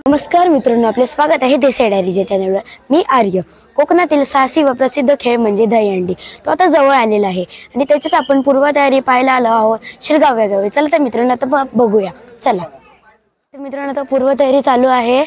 नमस्कार मित्रांनो, आपले स्वागत आहे देसाई डायरीच्या चॅनलवर। मी आर्य। कोकणातील साहसी व प्रसिद्ध खेळ म्हणजे दहीहंडी तो आता जवळ आलेला आहे आणि त्याचीच आपण पूर्वतयारी पाहायला आलो आहोत शिरगाव या गावी। चला तर मित्रांनो आता बघूया। चला तर मित्रांनो आता पूर्वतयारी चालू आहे।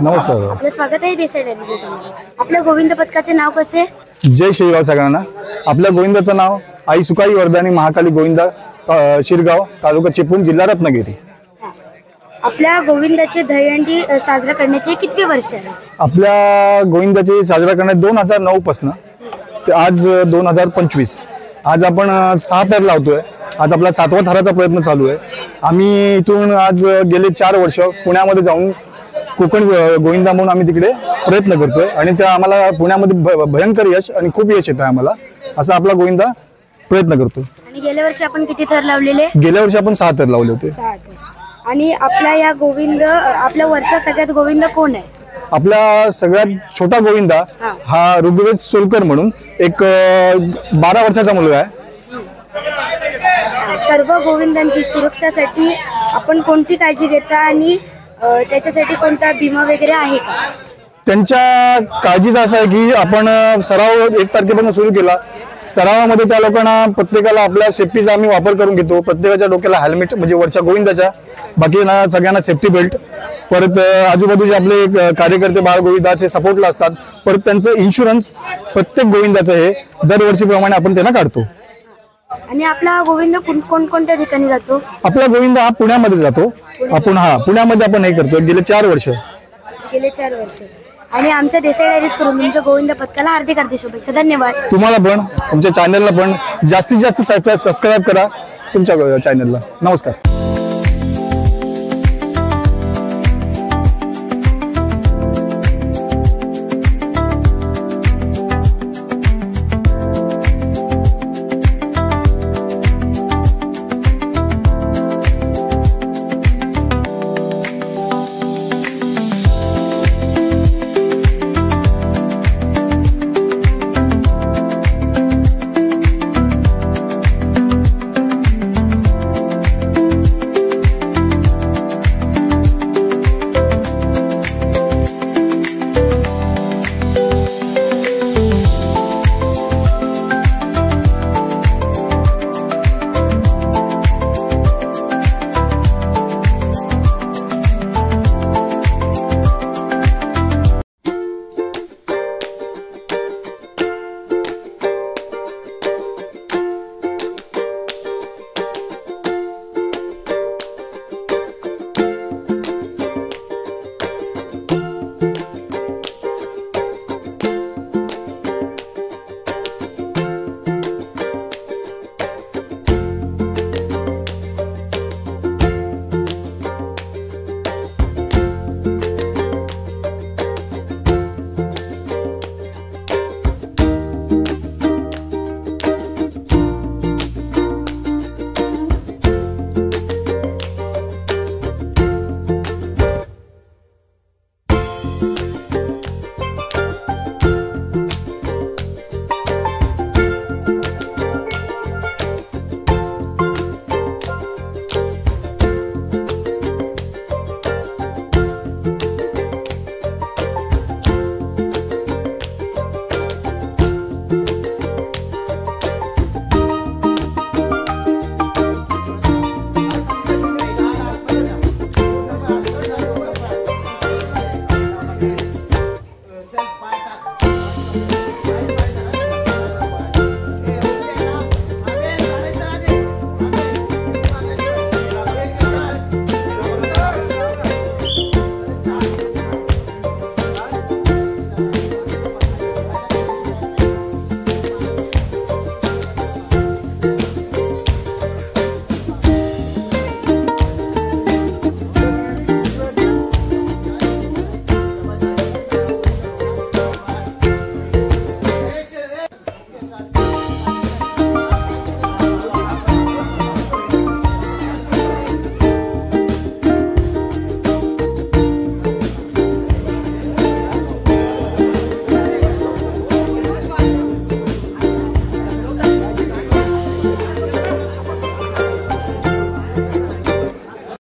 नमस्कार, आपलं स्वागत आहे देसाई डायरीच्या चॅनलवर। आपल्या गोविंद पथकाचे नाव कसे? जय शिरगाव सगळ्यांना। आपल्या गोविंदाचं नाव आई सुकाई वरदानी महाकाली गोविंदा, शिरगाव, तालुका चिपळूण, जिल्हा रत्नागिरी। आपल्या गोविंदाचे दहीहंडी साजरा करण्याचे किती वर्ष आहे? आपल्या गोविंदाचे साजरा करण्यात 2009 पासून ते आज 2025 आज आपण 6 थर लावतोय। आज आपला 7वा थराचा प्रयत्न चालू आहे। आम्ही इथून आज गेले 4 वर्ष पुण्यामध्ये जाऊन कोकण गोविंदा म्हणून आम्ही तिकडे प्रयत्न करतोय आणि त्या आम्हाला पुण्यामध्ये भयंकर यश आणि खूप यश येतं आम्हाला, असा आपला गोविंदा प्रयत्न करतो। आणि गेल्या वर्षी आपण किती थर लावलेले? गेल्या वर्षी आपण 6 थर लावले होते। 6 थर। आणि आपल्या या गोविंद आपल्या वरचा सगळ्यात गोविंद कोण आहे? आपला सगळ्यात छोटा गोविंदा हा ऋग्वेद सोलकर म्हणून एक 12 वर्षाचा मुलगा आहे। सर्व गोविंदांची सुरक्षासाठी आपण कोणती काळजी घेता आणि त्याच्यासाठी कोणता विमा वगैरे आहे का? त्यांच्या काळजीचा असा आहे की आपण सराव 1 तारखेपासून सुरू केला। सरावामध्ये त्या लोकांना प्रत्येकाला आपल्या सेफ्टीचा आम्ही वापर करून घेतो। प्रत्येकाच्या डोक्याला हेल्मेट म्हणजे वरच्या गोविंदाच्या, बाकीना सगळ्यांना सेफ्टी बेल्ट, परत आजूबाजूचे आपले कार्यकर्ते बाळ गोविंदाचे सपोर्टला असतात। परत त्यांचं इन्शुरन्स प्रत्येक गोविंदाचं हे दरवर्षीप्रमाणे आपण त्यांना काढतो। आणि आपला गोविंद कोणकोणत्या ठिकाणी जातो? आपला गोविंद हा पुण्यामध्ये जातो। आपण पुण्यामध्ये आपण हे करतो गेले 4 वर्ष। गेले 4 वर्ष। आणि आमच्या देसाई डायरीज करून तुमच्या गोविंद पथकाला हार्दिक शुभेच्छा। धन्यवाद। तुम्हाला पण तुमच्या चॅनलला पण जास्तीत जास्त सबस्क्राइब करा तुमच्या चॅनलला। नमस्कार।